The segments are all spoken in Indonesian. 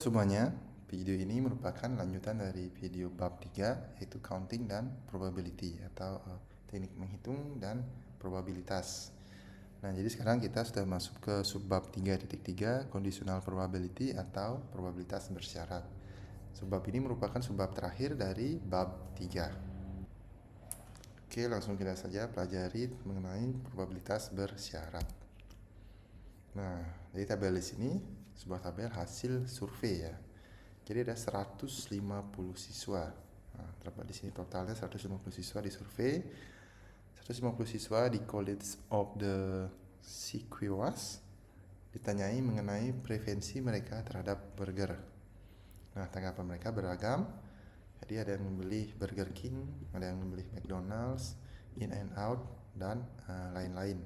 Semuanya, video ini merupakan lanjutan dari video bab 3 yaitu counting dan probability atau teknik menghitung dan probabilitas. Nah, jadi sekarang kita sudah masuk ke subbab 3.3 conditional probability atau probabilitas bersyarat. Subbab ini merupakan subbab terakhir dari bab 3. Oke, langsung kita saja pelajari mengenai probabilitas bersyarat. Nah, dari tabel di sini sebuah tabel hasil survei ya. Jadi ada 150 siswa. Nah, terdapat di sini totalnya 150 siswa di survei. 150 siswa di College of the Sequoias ditanyai mengenai preferensi mereka terhadap burger. Nah, tanggapan mereka beragam. Jadi ada yang memilih Burger King, ada yang memilih McDonald's, In and Out, dan lain-lain.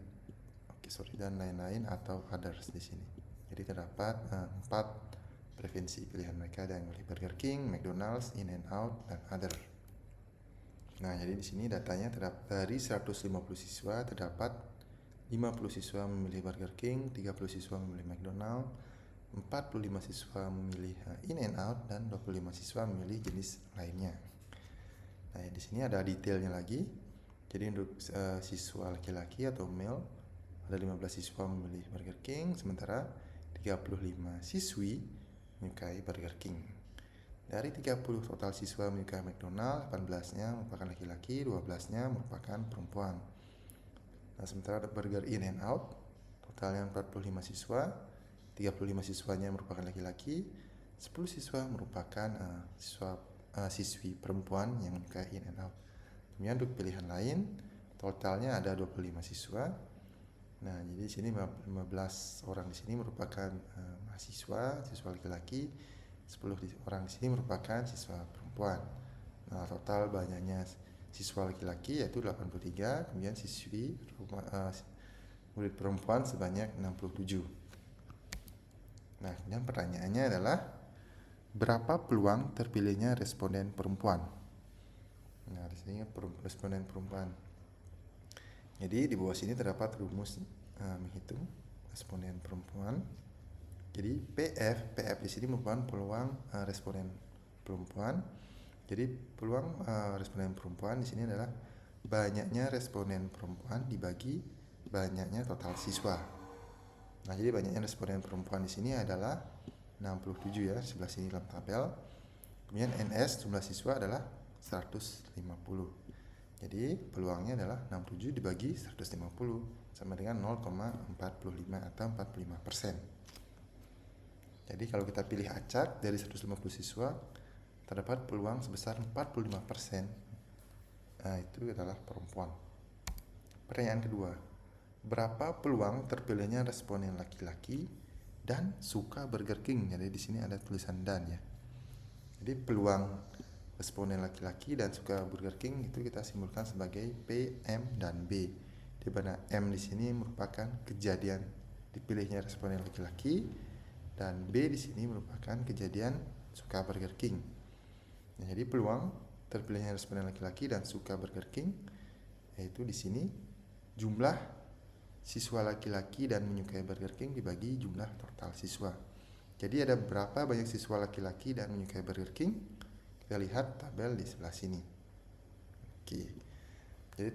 Dan lain-lain atau others di sini. Jadi terdapat 4 preferensi pilihan mereka, ada yang memilih Burger King, McDonald's, In and Out, dan other. Nah, jadi di sini datanya terdapat dari 150 siswa terdapat 50 siswa memilih Burger King, 30 siswa memilih McDonald's, 45 siswa memilih In and Out, dan 25 siswa memilih jenis lainnya. Nah, di sini ada detailnya lagi. Jadi untuk siswa laki-laki atau male ada 15 siswa memilih Burger King, sementara 35 siswi menyukai Burger King. Dari 30 total siswa menyukai McDonald, 18-nya merupakan laki-laki, 12-nya merupakan perempuan. Nah, sementara Burger In and Out, totalnya 45 siswa, 35 siswanya merupakan laki-laki, 10 siswa merupakan siswi perempuan yang menyukai In and Out. Kemudian untuk pilihan lain, totalnya ada 25 siswa. Nah, jadi di sini 15 orang di sini merupakan mahasiswa, siswa laki-laki, 10 orang di sini merupakan siswa perempuan. Nah, total banyaknya siswa laki-laki yaitu 83, kemudian siswi murid perempuan sebanyak 67. Nah, kemudian pertanyaannya adalah berapa peluang terpilihnya responden perempuan? Nah, di sini responden perempuan. Jadi di bawah sini terdapat rumus menghitung responden perempuan. Jadi PF di sini merupakan peluang responden perempuan. Jadi peluang responden perempuan di sini adalah banyaknya responden perempuan dibagi banyaknya total siswa. Nah, jadi banyaknya responden perempuan di sini adalah 67 ya, sebelah sini dalam tabel. Kemudian NS jumlah siswa adalah 150. Jadi peluangnya adalah 67 dibagi 150 sama dengan 0,45 atau 45%. Jadi kalau kita pilih acak dari 150 siswa terdapat peluang sebesar 45%. Nah, itu adalah perempuan. Pertanyaan kedua, berapa peluang terpilihnya responden laki-laki dan suka Burger King? Jadi di sini ada tulisan dan ya. Jadi peluang responden laki-laki dan suka Burger King itu kita simpulkan sebagai P, M, dan B. Di mana M di sini merupakan kejadian dipilihnya responden laki-laki dan B di sini merupakan kejadian suka Burger King. Nah, jadi peluang terpilihnya responden laki-laki dan suka Burger King yaitu di sini jumlah siswa laki-laki dan menyukai Burger King dibagi jumlah total siswa. Jadi ada berapa banyak siswa laki-laki dan menyukai Burger King? Kita lihat tabel di sebelah sini. Oke. Jadi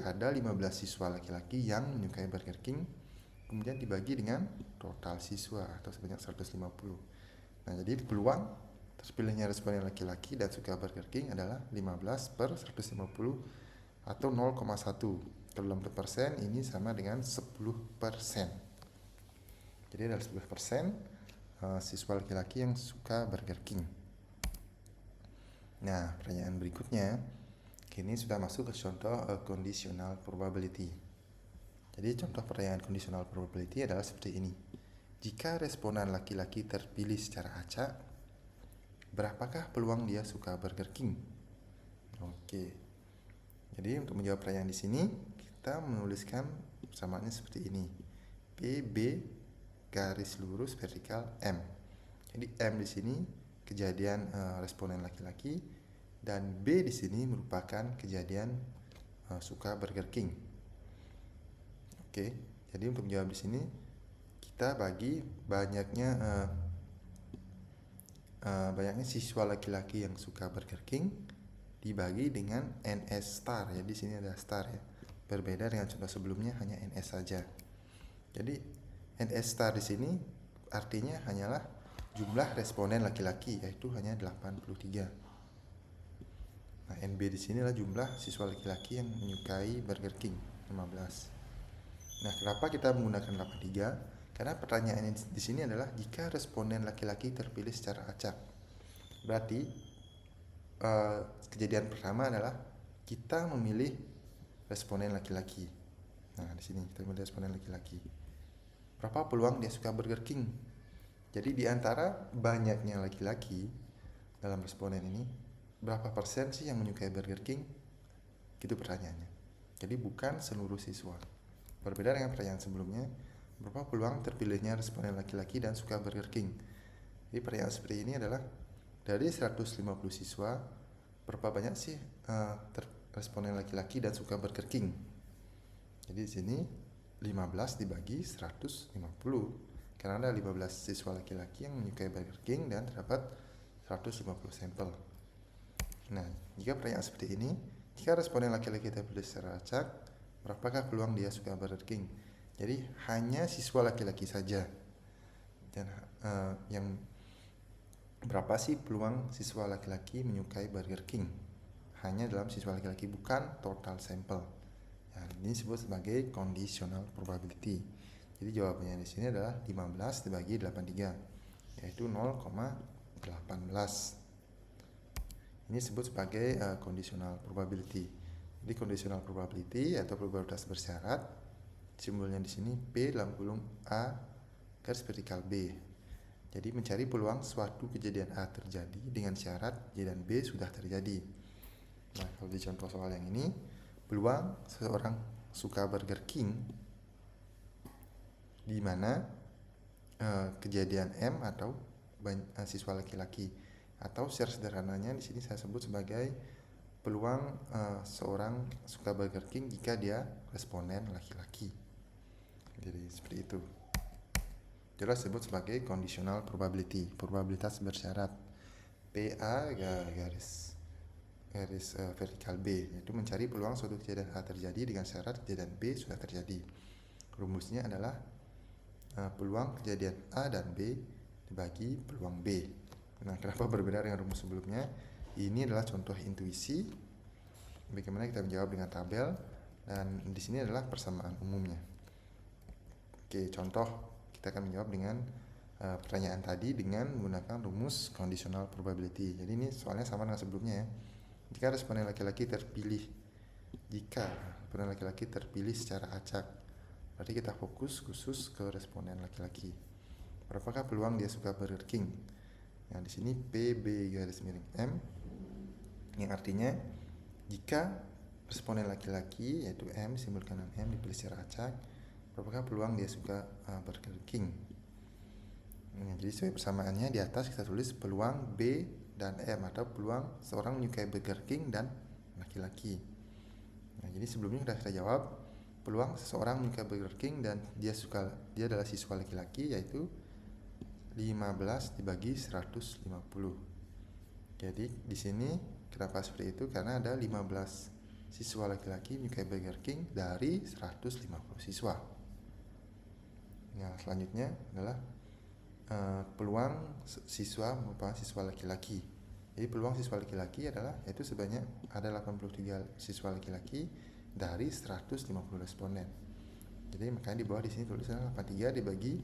ada 15 siswa laki-laki yang menyukai Burger King, kemudian dibagi dengan total siswa atau sebanyak 150. Nah, jadi peluang terpilihnya responden laki-laki dan suka Burger King adalah 15 per 150 atau 0,1. Kalau dalam persen ini sama dengan 10%. Jadi ada 10% siswa laki-laki yang suka Burger King. Nah, pertanyaan berikutnya, kini sudah masuk ke contoh conditional probability. Jadi contoh pertanyaan conditional probability adalah seperti ini. Jika responden laki-laki terpilih secara acak, berapakah peluang dia suka Burger King? Oke. Jadi untuk menjawab pertanyaan di sini, kita menuliskan persamaannya seperti ini. PB garis lurus vertikal M. Jadi M di sini kejadian responden laki-laki dan B di sini merupakan kejadian suka Burger King. Oke, jadi untuk menjawab di sini kita bagi banyaknya banyaknya siswa laki-laki yang suka Burger King dibagi dengan NS star ya. Di sini ada star ya. Berbeda dengan contoh sebelumnya hanya NS saja. Jadi NS star di sini artinya hanyalah jumlah responden laki-laki, yaitu hanya 83. Nah, NB di sini adalah jumlah siswa laki-laki yang menyukai Burger King, 15. Nah, kenapa kita menggunakan 83? Karena pertanyaannya di sini adalah jika responden laki-laki terpilih secara acak. Berarti kejadian pertama adalah kita memilih responden laki-laki. Nah, di sini kita memilih responden laki-laki. Berapa peluang dia suka Burger King? Jadi di antara banyaknya laki-laki dalam responden ini, berapa persen sih yang menyukai Burger King? Gitu pertanyaannya. Jadi bukan seluruh siswa. Berbeda dengan pertanyaan sebelumnya, berapa peluang terpilihnya responden laki-laki dan suka Burger King? Jadi pertanyaan seperti ini adalah dari 150 siswa, berapa banyak sih responden laki-laki dan suka Burger King? Jadi di sini 15 dibagi 150, karena ada 15 siswa laki-laki yang menyukai Burger King dan terdapat 150 sampel. Nah, jika pertanyaan seperti ini, jika responden laki-laki terpilih secara acak, berapakah peluang dia suka Burger King? Jadi hanya siswa laki-laki saja. Dan yang berapa sih peluang siswa laki-laki menyukai Burger King? Hanya dalam siswa laki-laki, bukan total sampel. Nah, ini disebut sebagai conditional probability. Jadi jawabannya di sini adalah 15 dibagi 83, yaitu 0,18. Ini disebut sebagai conditional probability. Jadi conditional probability atau probabilitas bersyarat, simbolnya di sini P dalam kurung A garis vertikal B. Jadi mencari peluang suatu kejadian A terjadi dengan syarat kejadian B sudah terjadi. Nah, kalau di contoh soal yang ini, peluang seseorang suka Burger King di mana kejadian M atau siswa laki-laki, atau secara sederhananya di sini saya sebut sebagai peluang seorang suka Burger King jika dia responden laki-laki. Jadi seperti itu. Jelas disebut sebagai conditional probability, probabilitas bersyarat. PA garis vertikal B, yaitu mencari peluang suatu kejadian A terjadi dengan syarat kejadian B sudah terjadi. Rumusnya adalah peluang kejadian A dan B dibagi peluang B. Nah, kenapa berbeda dengan rumus sebelumnya? Ini adalah contoh intuisi bagaimana kita menjawab dengan tabel, dan di sini adalah persamaan umumnya. Oke, contoh kita akan menjawab dengan pertanyaan tadi dengan menggunakan rumus conditional probability. Jadi ini soalnya sama dengan sebelumnya ya. Jika responden laki-laki terpilih secara acak, berarti kita fokus khusus ke responden laki-laki. Berapakah peluang dia suka Burger King? Nah, di sini PB garis miring M, yang artinya jika responden laki-laki yaitu M, simbol kanan M dipilih secara acak, berapakah peluang dia suka Burger King? Nah, jadi sesuai persamaannya di atas kita tulis peluang B dan M, atau peluang seorang menyukai Burger King dan laki-laki. Nah, jadi sebelumnya kita jawab peluang seseorang menyukai Burger King dan dia adalah siswa laki-laki, yaitu 15 dibagi 150. Jadi di sini kenapa seperti itu? Karena ada 15 siswa laki-laki menyukai Burger King dari 150 siswa. Nah, selanjutnya adalah peluang siswa merupakan siswa laki-laki. Jadi peluang siswa laki-laki adalah yaitu sebanyak ada 83 siswa laki-laki dari 150 responden. Jadi makanya di bawah di sini tulisannya 83 dibagi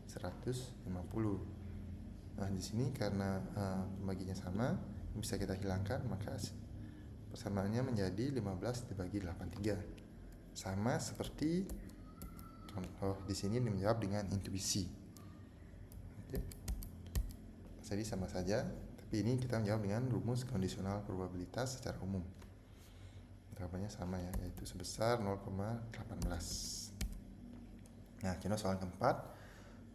150. Nah, di sini karena pembaginya sama, bisa kita hilangkan, maka persamaannya menjadi 15 dibagi 83. Sama seperti contoh di sini menjawab dengan intuisi. Oke. Jadi sama saja, tapi ini kita menjawab dengan rumus kondisional probabilitas secara umum. Jawabannya sama ya, yaitu sebesar 0,18. Nah, contoh soal keempat,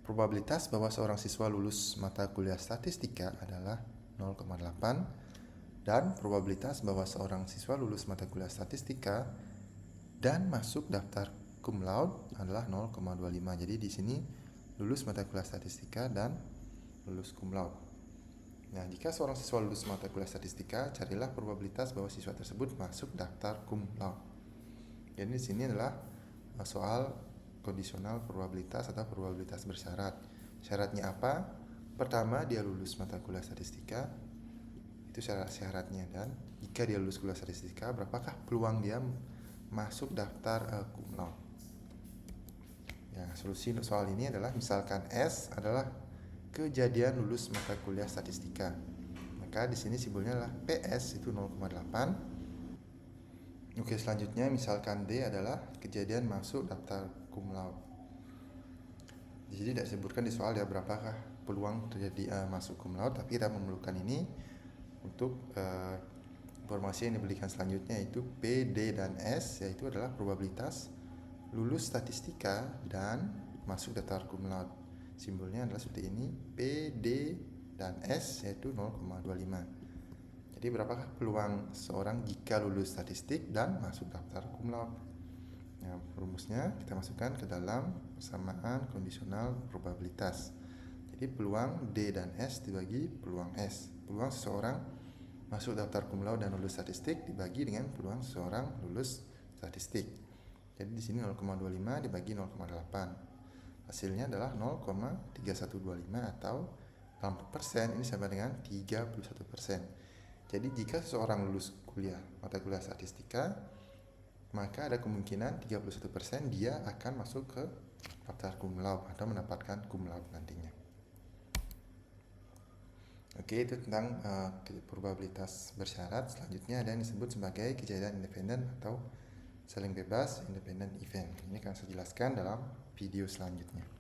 probabilitas bahwa seorang siswa lulus mata kuliah statistika adalah 0,8, dan probabilitas bahwa seorang siswa lulus mata kuliah statistika dan masuk daftar cum laude adalah 0,25. Jadi di sini lulus mata kuliah statistika dan lulus cum laude. Nah, jika seorang siswa lulus mata kuliah statistika, carilah probabilitas bahwa siswa tersebut masuk daftar cum laude. Jadi di sini adalah soal kondisional probabilitas atau probabilitas bersyarat. Syaratnya apa? Pertama, dia lulus mata kuliah statistika. Itu syaratnya. Dan jika dia lulus kuliah statistika, berapakah peluang dia masuk daftar cum laude? Ya, solusi untuk soal ini adalah misalkan S adalah kejadian lulus mata kuliah statistika. Maka di sini simbolnya adalah PS itu 0,8. Oke, selanjutnya misalkan D adalah kejadian masuk daftar cum laude. Jadi tidak disebutkan di soal ya berapakah peluang terjadi masuk cum laude, tapi kita memerlukan ini untuk informasi yang diberikan selanjutnya, yaitu P, D, dan S, yaitu adalah probabilitas lulus statistika dan masuk daftar cum laude. Simbolnya adalah seperti ini, P, D, dan S, yaitu 0,25. Jadi berapakah peluang seorang jika lulus statistik dan masuk daftar cum laude? Nah, rumusnya kita masukkan ke dalam persamaan kondisional probabilitas. Jadi peluang D dan S dibagi peluang S. Peluang seseorang masuk daftar cum laude dan lulus statistik dibagi dengan peluang seseorang lulus statistik. Jadi di sini 0,25 dibagi 0,8. Hasilnya adalah 0,3125 atau 80%, ini sama dengan 31%. Jadi jika seseorang lulus mata kuliah statistika, maka ada kemungkinan 31% dia akan masuk ke daftar cum laude atau mendapatkan cum laude nantinya. Oke, itu tentang probabilitas bersyarat. Selanjutnya ada yang disebut sebagai kejadian independen atau saling bebas independent event. Ini akan saya jelaskan dalam video selanjutnya.